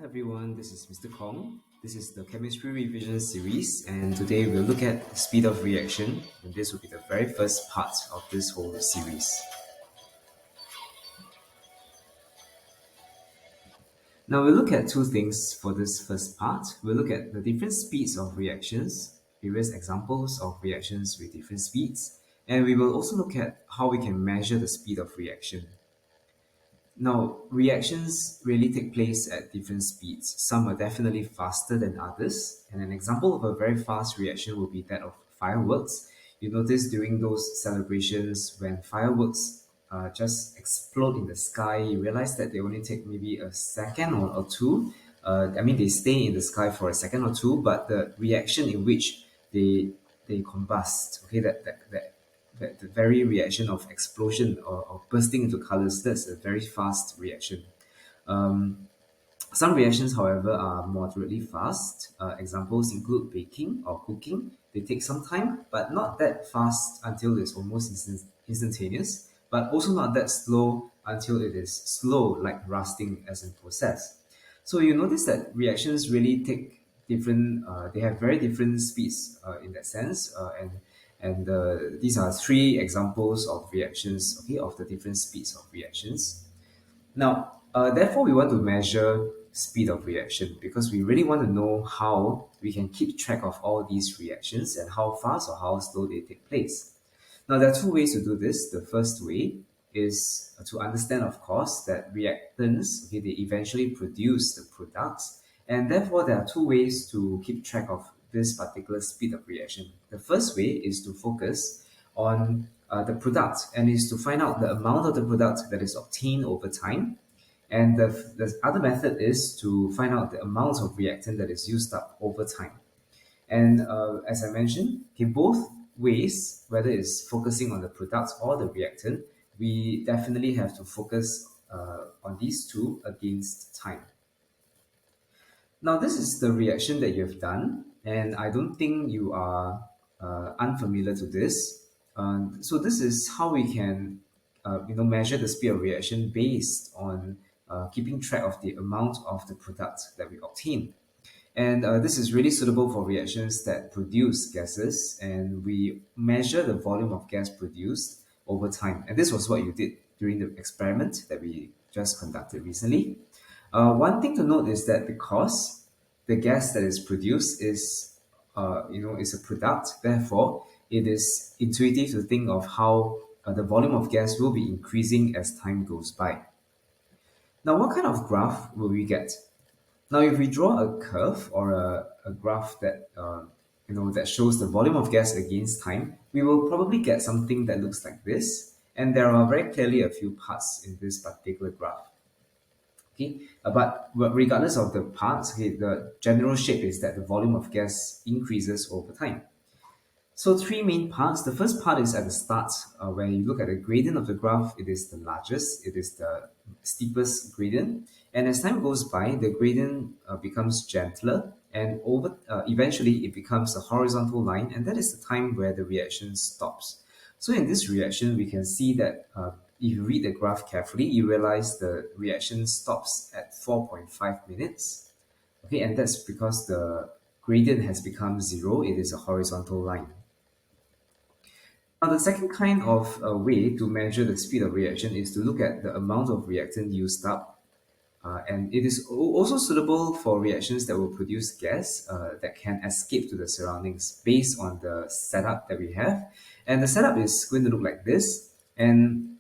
everyone, this is Mr. Kong. This is the chemistry revision series, and today we'll look at the speed of reaction, and this will be the very first part of this whole series. Now we'll look at two things for this first part. We'll look at the different speeds of reactions, various examples of reactions with different speeds, and we will also look at how we can measure the speed of reaction. Now, reactions really take place at different speeds. Some are definitely faster than others, and an example of a very fast reaction will be that of fireworks. You notice during those celebrations when fireworks just explode in the sky, you realize that they only take maybe a second or two. They stay in the sky for a second or two, but the reaction in which they combust, okay, that the very reaction of explosion or bursting into colors, that's a very fast reaction. Some reactions, however, are moderately fast. Examples include baking or cooking. They take some time, but not that fast until it's almost instantaneous, but also not that slow until it is slow, like rusting as in process. So you notice that reactions really take different, they have very different speeds in that sense, and these are three examples of reactions, okay, of the different speeds of reactions. Now, therefore, we want to measure speed of reaction because we really want to know how we can keep track of all these reactions and how fast or how slow they take place. Now, there are two ways to do this. The first way is to understand, of course, that reactants, okay, they eventually produce the products, and therefore there are two ways to keep track of this particular speed of reaction. The first way is to focus on the product and is to find out the amount of the product that is obtained over time. And the other method is to find out the amount of reactant that is used up over time. And as I mentioned, in both ways, whether it's focusing on the product or the reactant, we definitely have to focus on these two against time. Now, this is the reaction that you've done, and I don't think you are unfamiliar to this. So this is how we can, measure the speed of reaction based on keeping track of the amount of the product that we obtain. And this is really suitable for reactions that produce gases, and we measure the volume of gas produced over time. And this was what you did during the experiment that we just conducted recently. One thing to note is that because the gas that is produced is a product, therefore it is intuitive to think of how the volume of gas will be increasing as time goes by. Now, what kind of graph will we get? Now, if we draw a curve or a graph that that shows the volume of gas against time, we will probably get something that looks like this. And there are very clearly a few parts in this particular graph. Okay, but regardless of the parts, okay, the general shape is that the volume of gas increases over time. So three main parts. The first part is at the start, where you look at the gradient of the graph, it is the largest, it is the steepest gradient. And as time goes by, the gradient becomes gentler, and eventually it becomes a horizontal line, and that is the time where the reaction stops. So in this reaction, we can see that if you read the graph carefully, you realize the reaction stops at 4.5 minutes. Okay, and that's because the gradient has become zero, it is a horizontal line. Now, the second kind of way to measure the speed of reaction is to look at the amount of reactant used up. And it is also suitable for reactions that will produce gas that can escape to the surroundings based on the setup that we have. And the setup is going to look like this. And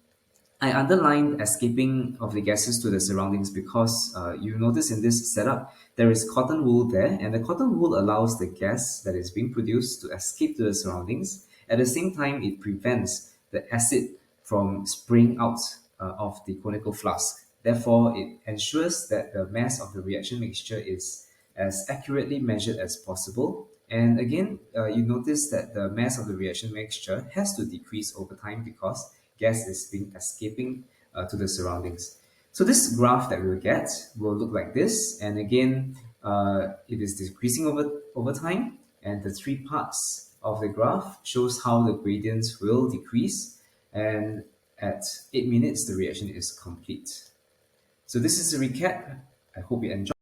I underlined escaping of the gases to the surroundings because you notice in this setup, there is cotton wool there, and the cotton wool allows the gas that is being produced to escape to the surroundings. At the same time, it prevents the acid from spraying out of the conical flask. Therefore, it ensures that the mass of the reaction mixture is as accurately measured as possible. And again, you notice that the mass of the reaction mixture has to decrease over time because gas is being escaping to the surroundings. So this graph that we'll get will look like this. And again, it is decreasing over time. And the three parts of the graph shows how the gradients will decrease. And at 8 minutes, the reaction is complete. So this is a recap. I hope you enjoyed.